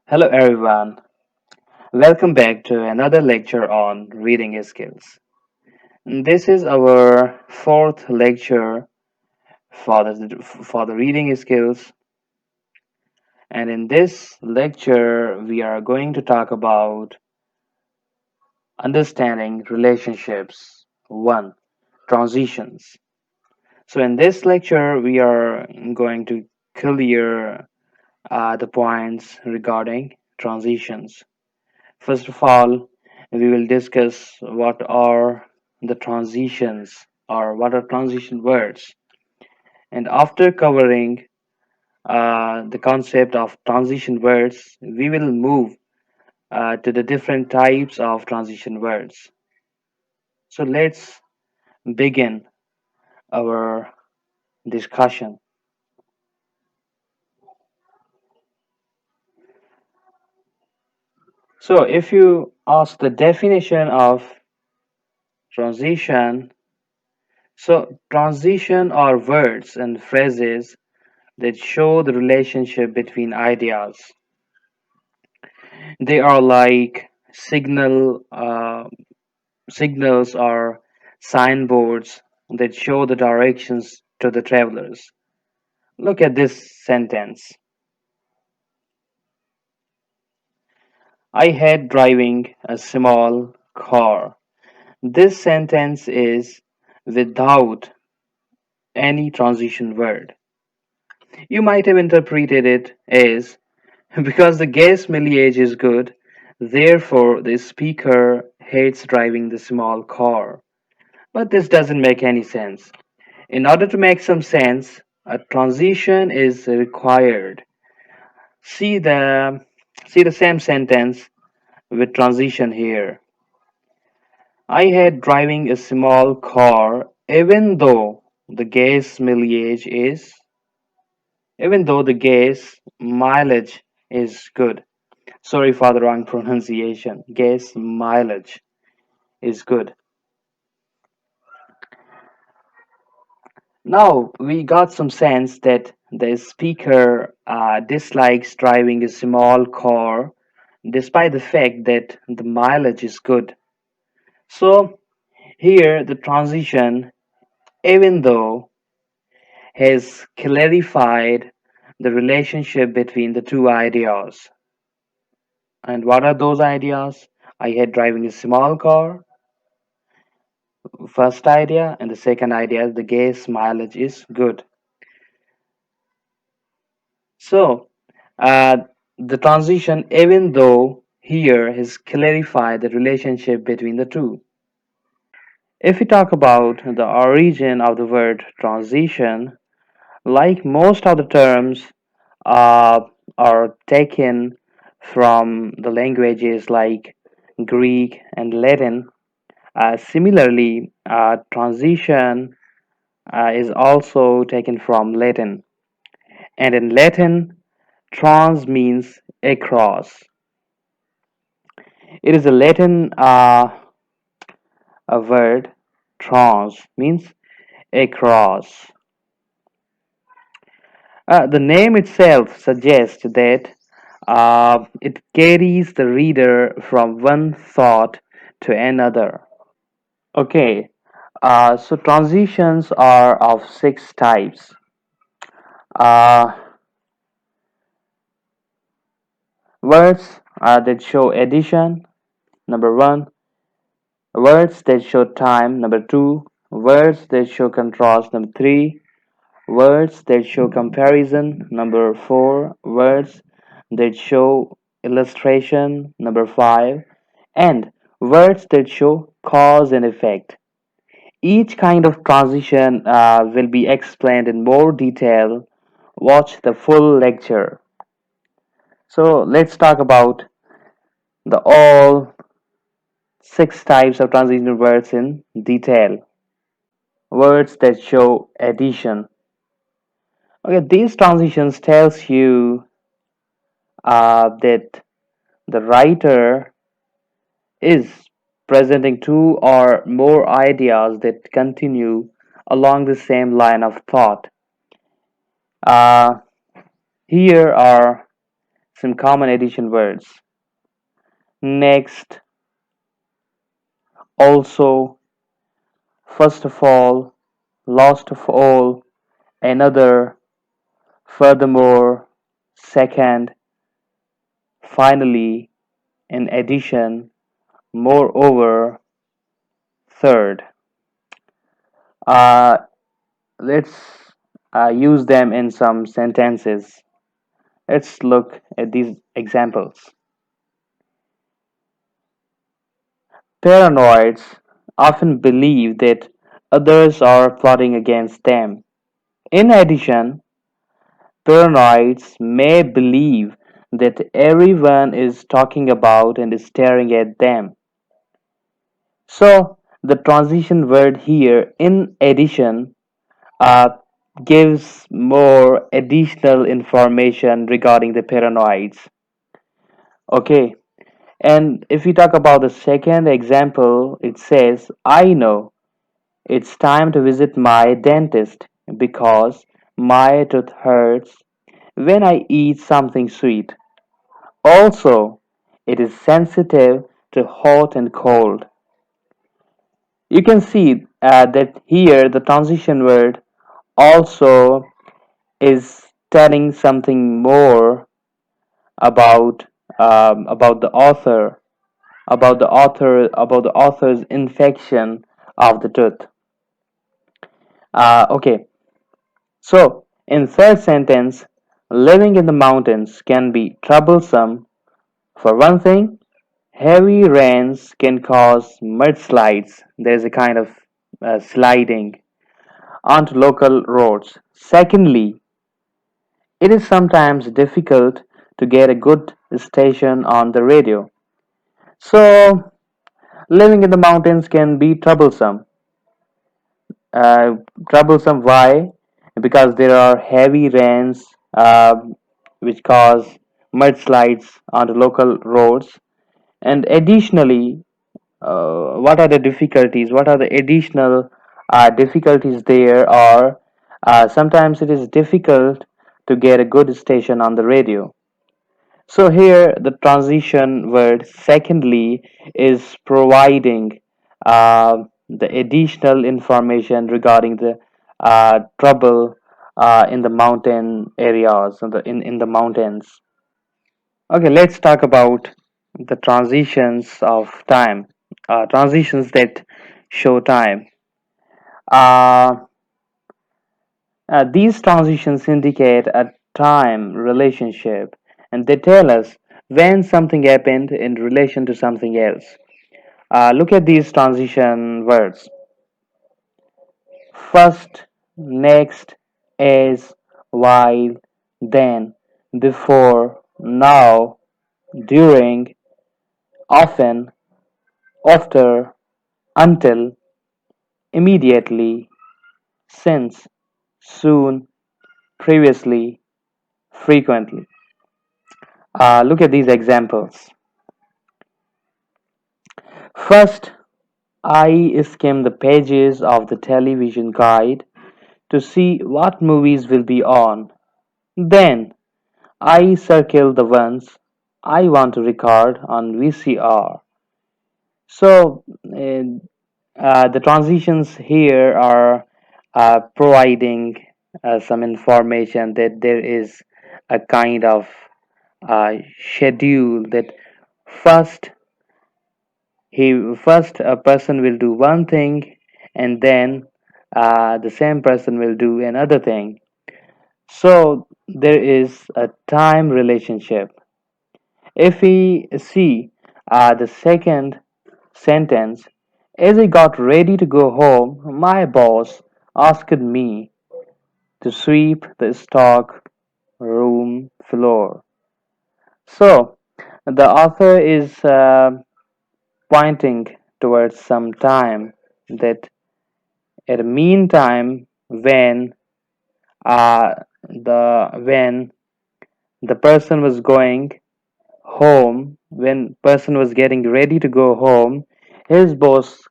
Hello everyone. Welcome back to another lecture on reading skills. This is our fourth lecture for the reading skills, and in this lecture we are going to talk about understanding relationships. 1. Transitions. So in this lecture we are going to clear the points regarding transitions. First of all, we will discuss what are the transitions or what are transition words. And after covering the concept of transition words, we will move to the different types of transition words. So let's begin our discussion. So if you ask the definition of transition, so transition are words and phrases that show the relationship between ideas. They are like signals or signboards that show the directions to the travelers. Look at this sentence. I hate driving a small car. This sentence is without any transition word. You might have interpreted it as because the gas mileage is good, therefore the speaker hates driving the small car. But this doesn't make any sense. In order to make some sense, a transition is required. See the see the same sentence with transition here. I hate driving a small car the gas mileage is even though the gas mileage is good. Sorry for the wrong pronunciation. Gas mileage is good. Now we got some sense that the speaker dislikes driving a small car despite the fact that the mileage is good. So here the transition, even though, has clarified the relationship between the two ideas. And what are those ideas? I hate driving a small car, first idea, and the second idea, the gas mileage is good. So, uh, the transition, even though here has clarified the relationship between the two. If we talk about the origin of the word transition, like most of the terms uh, are taken from the languages like Greek and Latin, similarly, transition is also taken from Latin. And in Latin, trans means across. It is a Latin a word. Trans means across. The name itself suggests that it carries the reader from one thought to another. Okay, so transitions are of six types. Uh, Words that show addition, number one. Words that show time, number two. Words that show contrast, number three. Words that show comparison, number four. Words that show illustration, number five. And words that show cause and effect. Each kind of transition will be explained in more detail. Watch the full lecture. So let's talk about the all six types of transition words in detail. Words that show addition. Okay, these transitions tells you that the writer is presenting two or more ideas that continue along the same line of thought. Uh, Here are some common addition words. Next, also, first of all, last of all, another, furthermore, second, finally, in addition, moreover, third. Uh, let's use them in some sentences. Let's look at these examples. Paranoids often believe that others are plotting against them. In addition, paranoids may believe that everyone is talking about and is staring at them. So, the transition word here, in addition, uh, gives more additional information regarding the paranoids. Okay, and if we talk about the second example, it says, I know it's time to visit my dentist because my tooth hurts when I eat something sweet. Also, it is sensitive to hot and cold. You can see that here the transition word also is telling something more about about the author, about the author's infection of the tooth. Okay, so in third sentence, living in the mountains can be troublesome. For one thing, heavy rains can cause mudslides. There's a kind of sliding onto local roads. Secondly, it is sometimes difficult to get a good station on the radio. So, living in the mountains can be troublesome. Uh, Troublesome, why? Because there are heavy rains which cause mudslides on the local roads. And additionally, what are the difficulties? What are the additional difficulties there are? Sometimes it is difficult to get a good station on the radio. So here the transition word secondly is providing the additional information regarding the trouble in the mountain areas, in the mountains. Okay, let's talk about the transitions of time, transitions that show time. Uh, these transitions indicate a time relationship and they tell us when something happened in relation to something else. Look at these transition words: first, next, as, while, then, before, now, during, often, after, until, immediately, since, soon, previously, frequently. Look at these examples. First, I skim the pages of the television guide to see what movies will be on. Then, I circle the ones I want to record on VCR. So, the transitions here are providing some information that there is a kind of schedule that first first a person will do one thing and then the same person will do another thing. So there is a time relationship. If we see the second sentence, as I got ready to go home, my boss asked me to sweep the stock room floor. So the author is pointing towards some time that at a meantime uh, when the person was going home, when person was getting ready to go home, his boss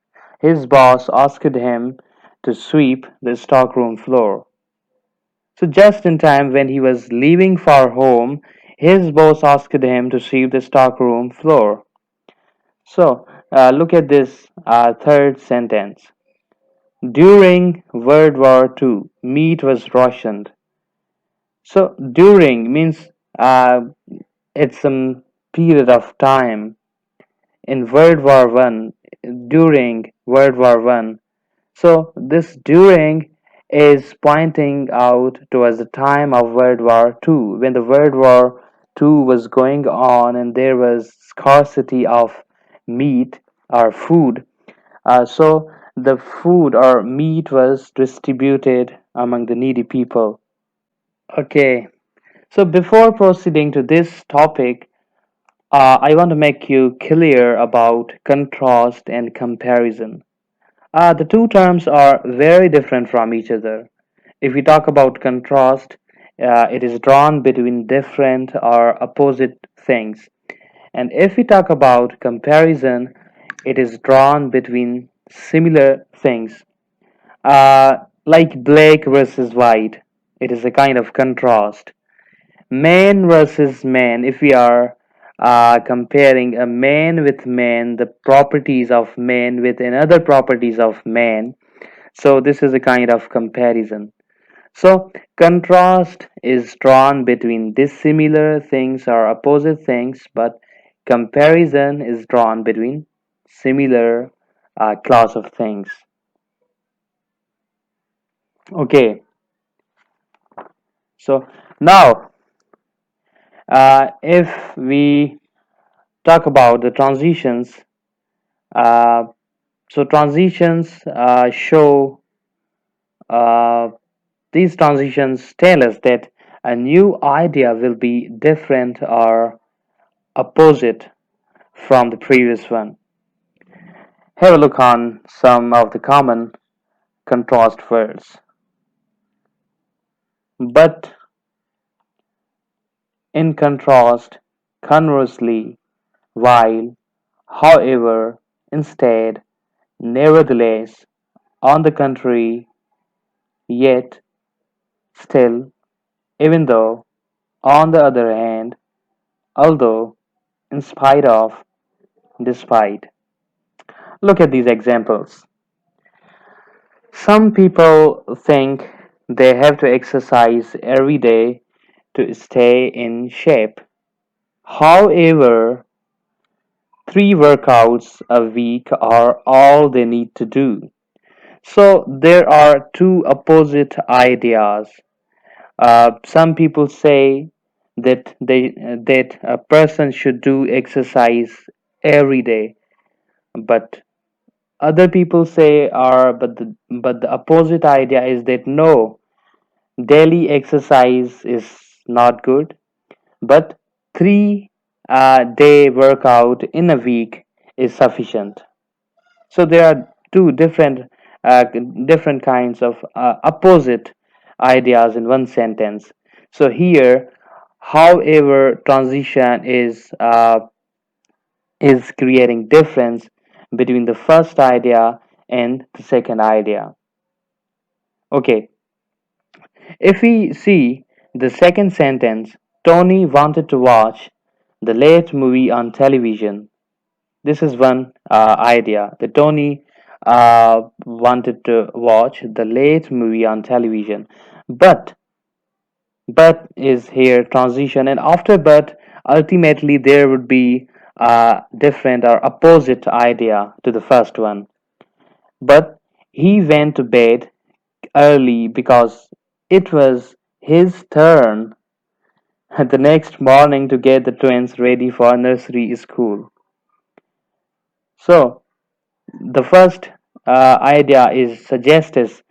asked him to sweep the stockroom floor. So just in time when he was leaving for home, His boss asked him to sweep the stockroom floor. So, look at this third sentence. During World War II, meat was rationed. So, during means it's some period of time in World War One, during World War One. So this during is pointing out towards the time of World War Two, when the World War Two was going on and there was scarcity of meat or food. So the food or meat was distributed among the needy people. Okay, so before proceeding to this topic, I want to make you clear about contrast and comparison. The two terms are very different from each other. If we talk about contrast, it is drawn between different or opposite things. And if we talk about comparison, it is drawn between similar things. Like black versus white, it is a kind of contrast. Man versus man, if we are comparing a man with man, the properties of man with another properties of man, so this is a kind of comparison. So contrast is drawn between dissimilar things or opposite things, but comparison is drawn between similar class of things. Okay, so now if we talk about the transitions, uh, so transitions show uh, these transitions tell us that a new idea will be different or opposite from the previous one. Have a look on some of the common contrast words. But, in contrast, conversely, while, however, instead, nevertheless, on the contrary, yet, still, even though, on the other hand, although, in spite of, despite. Look at these examples. Some people think they have to exercise every day to stay in shape. However, 3 workouts a week are all they need to do. So there are two opposite ideas. Some people say that a person should do exercise every day, but other people say are but the opposite idea is that no, daily exercise is not good, but 3 day workout in a week is sufficient. So there are two uh, different kinds of opposite ideas in one sentence. So here, however, transition is creating difference between the first idea and the second idea. Okay, if we see the second sentence, Tony wanted to watch the late movie on television. This is one idea. The Tony wanted to watch the late movie on television, but is here transition, and after ultimately there would be a different or opposite idea to the first one. But he went to bed early because it was his turn the next morning to get the twins ready for nursery school. So the first idea is suggests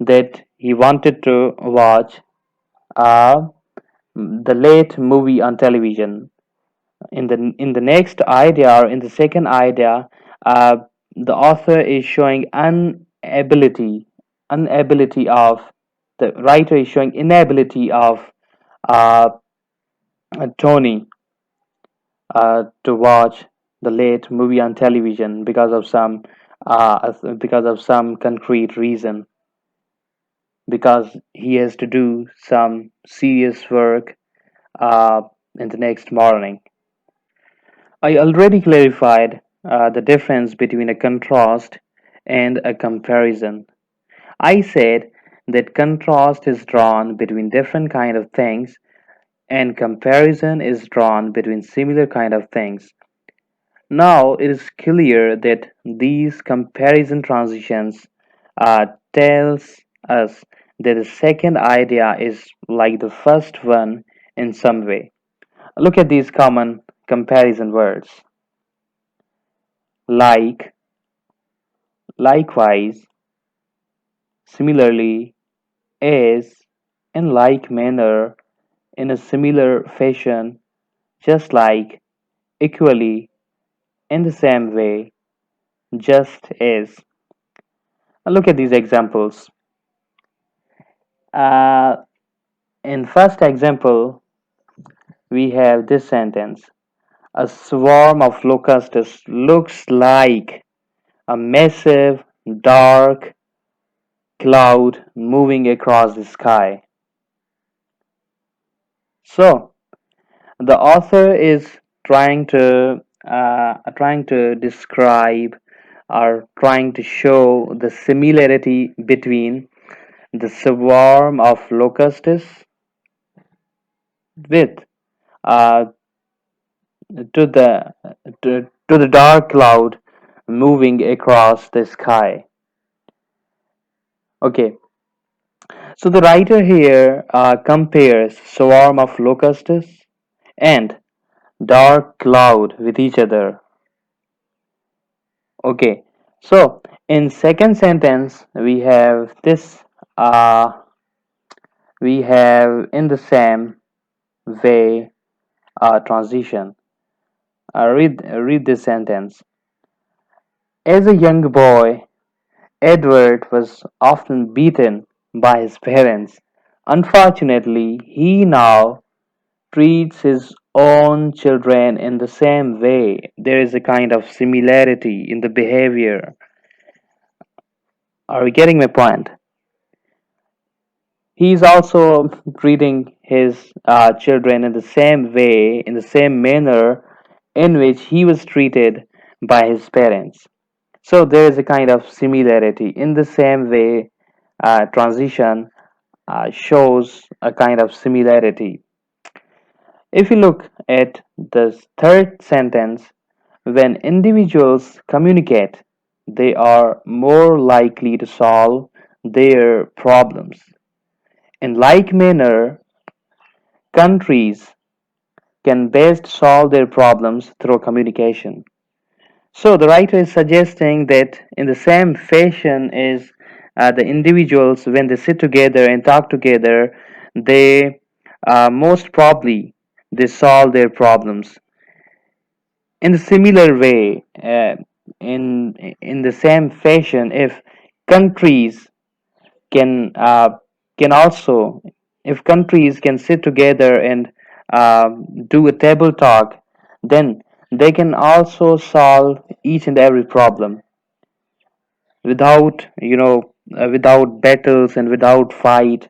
that he wanted to watch uh, the late movie on television. In the next idea or in the second idea, uh, the author is showing inability of the writer is showing inability of uh, Tony to watch the late movie on television because of some concrete reason, because he has to do some serious work in the next morning. I already clarified the difference between a contrast and a comparison. I said that contrast is drawn between different kind of things and comparison is drawn between similar kind of things. Now it is clear that these comparison transitions tells us that the second idea is like the first one in some way. Look at these common comparison words like, likewise, similarly, as, in like manner, in a similar fashion, just like, equally, in the same way, just as. Look at these examples. Uh, in first example, we have this sentence. A swarm of locusts looks like a massive, dark cloud moving across the sky. So, the author is trying to describe or trying to show the similarity between the swarm of locusts with uh, to to the dark cloud moving across the sky. Okay, so the writer here compares swarm of locusts and dark cloud with each other. Okay, so in second sentence uh, we have in the same way transition. Read this sentence. As a young boy, Edward was often beaten by his parents. Unfortunately, he now treats his own children in the same way. There is a kind of similarity in the behavior. Are you getting my point? He is also treating his children in the same way, in the same manner in which he was treated by his parents. So there is a kind of similarity. In the same way, transition shows a kind of similarity. If you look at the third sentence, when individuals communicate, they are more likely to solve their problems. In like manner, countries can best solve their problems through communication. So the writer is suggesting that in the same fashion as the individuals, when they sit together and talk together, they most probably they solve their problems. In a similar way, in the same fashion, if countries can also, if countries can sit together and do a table talk, then they can also solve each and every problem without without battles and without fighting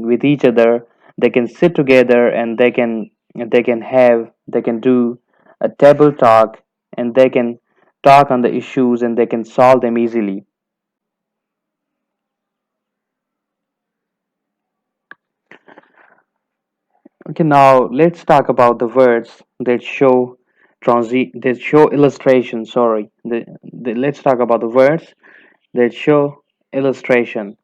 with each other. They can sit together and they can do a table talk, and they can talk on the issues and they can solve them easily. Okay, now let's talk about the words that show illustration. Sorry, let's talk about the words that show illustration.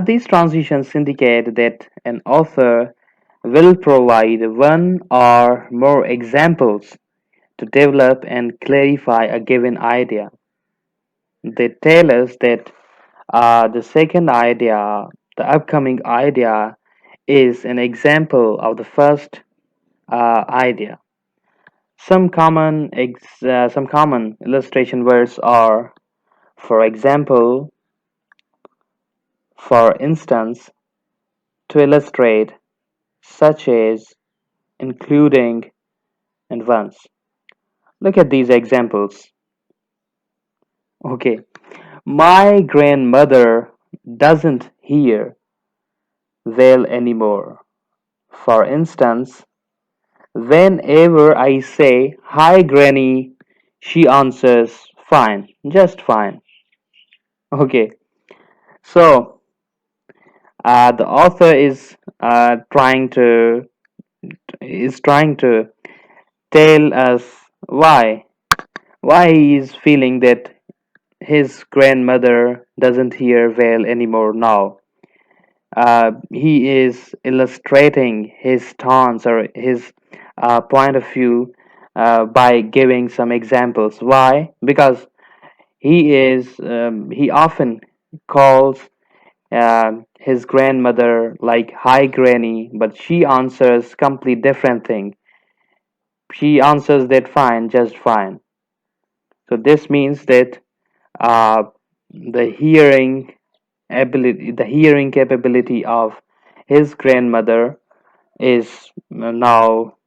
These transitions indicate that an author will provide one or more examples to develop and clarify a given idea. They tell us that the second idea, the upcoming idea, is an example of the first idea. Some common illustration words are, for example, for instance, to illustrate, such as, including, and once. Look at these examples. Okay, my grandmother doesn't hear well anymore. For instance, whenever I say, "Hi, Granny," she answers, "Fine, just fine." Okay, so the author is trying to tell us why he is feeling that his grandmother doesn't hear well anymore now. He is illustrating his stance or his point of view by giving some examples. Why? Because he often calls his grandmother like "Hi, Granny," but she answers complete different thing. She answers that "Fine, just fine." So this means that uh, the hearing capability of his grandmother is now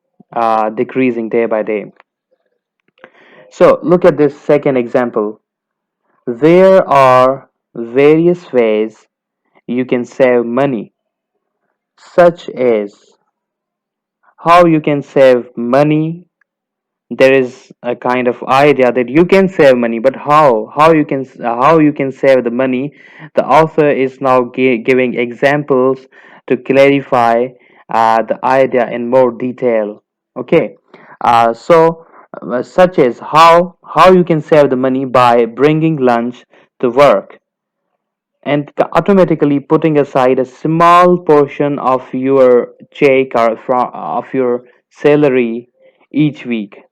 decreasing day by day. So look at this second example. There are various ways you can save money, such as how you can save money. There is a kind of idea that you can save money, but how you can save the money. The author is now giving examples to clarify the idea in more detail. Okay, such as how you can save the money by bringing lunch to work and automatically putting aside a small portion of your check or of your salary each week.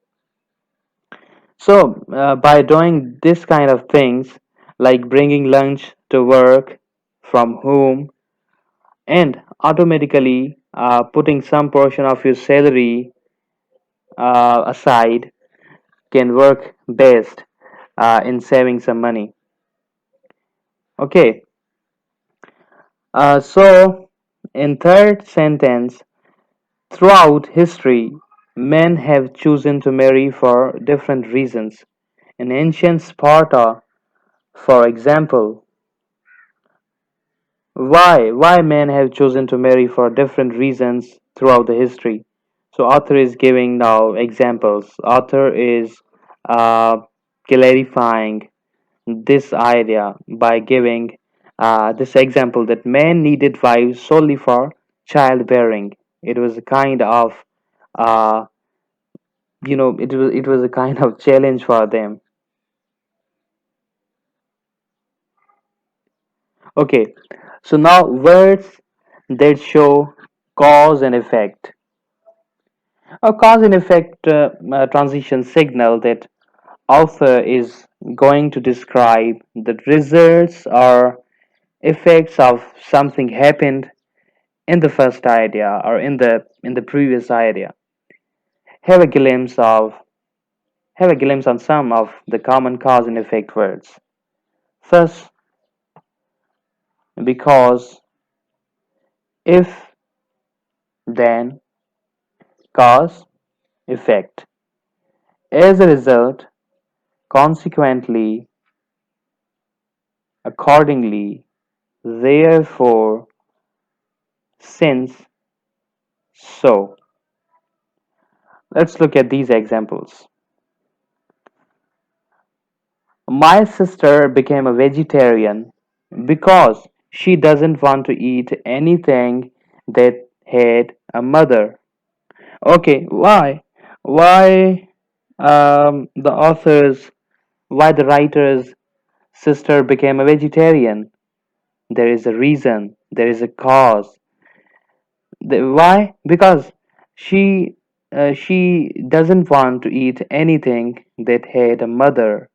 So, by doing this kind of things, like bringing lunch to work from home and automatically putting some portion of your salary aside, can work best in saving some money. Okay, so in third sentence, throughout history, men have chosen to marry for different reasons. In ancient Sparta, for example, why men have chosen to marry for different reasons throughout the history. So author is giving now examples. Author is uh, clarifying this idea by giving this example that men needed wives solely for childbearing. It was a kind of uh, it was a kind of challenge for them. Okay, so now words that show cause and effect. A cause and effect transition signal that author is going to describe the results or effects of something happened in the first idea or in the previous idea. Have a glimpse of have a glimpse on some of the common cause and effect words. First, because, if, then, cause, effect. As a result, consequently, accordingly, therefore, since, so. Let's look at these examples. My sister became a vegetarian because she doesn't want to eat anything that had a mother. Okay, why? Why the author's, why the writer's sister became a vegetarian? There is a reason, there is a cause. Why? Because she she doesn't want to eat anything that had a mother.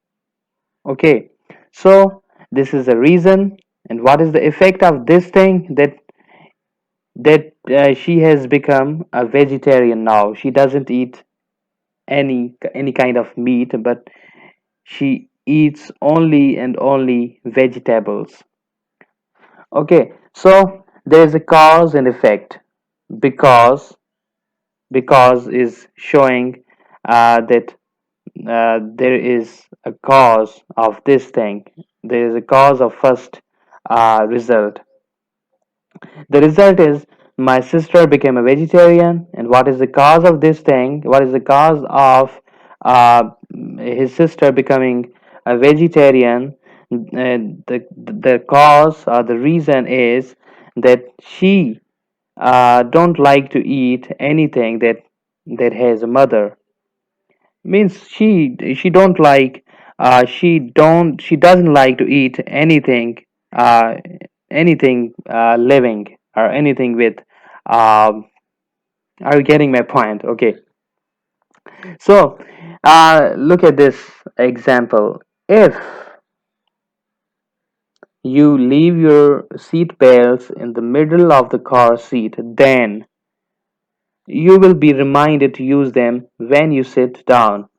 Okay, so this is the reason, and what is the effect of this thing that she has become a vegetarian now. She doesn't eat any kind of meat, but she eats only and only vegetables. Okay, so there is a cause and effect. because because is showing that there is a cause of this thing. There is a cause of first result. The result is My sister became a vegetarian, and what is the cause of this thing? What is the cause of uh, his sister becoming a vegetarian? The cause or the reason is that she don't like to eat anything that has a mother. Means she don't like she doesn't like to eat anything uh, anything living or anything with um, are you getting my point? Okay, so look at this example. If you leave your seat belts in the middle of the car seat, then you will be reminded to use them when you sit down.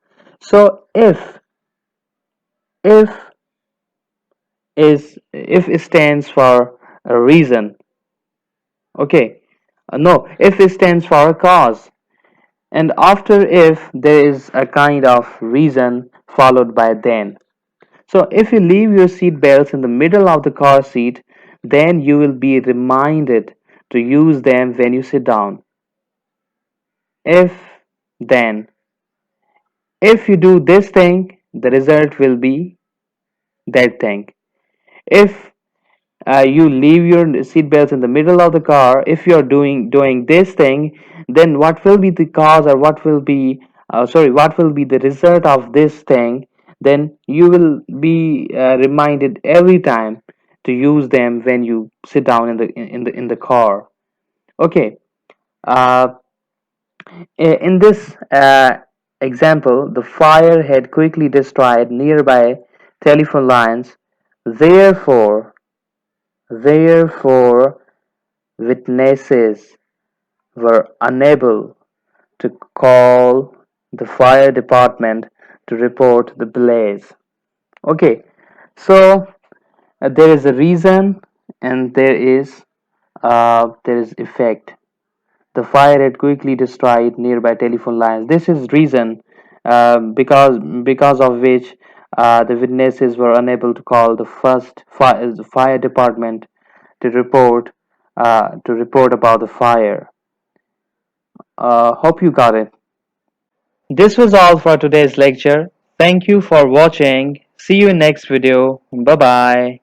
So if if it stands for a reason. Okay, no, if it stands for a cause, and after if there is a kind of reason followed by then. So if you leave your seat belts in the middle of the car seat, then you will be reminded to use them when you sit down. If then, if you do this thing, the result will be that thing. If you leave your seatbelts in the middle of the car, if you're doing this thing, then what will be the cause, or what will be what will be the result of this thing? Then you will be reminded every time to use them when you sit down in the car. Okay. uh, in this example, the fire had quickly destroyed nearby telephone lines. Therefore therefore witnesses were unable to call the fire department to report the blaze. Okay, so there is a reason, and there is effect. The fire had quickly destroyed nearby telephone lines. This is reason, because of which the witnesses were unable to call the fire department to report about the fire. Hope you got it. This was all for today's lecture. Thank you for watching. See you in next video. Bye bye.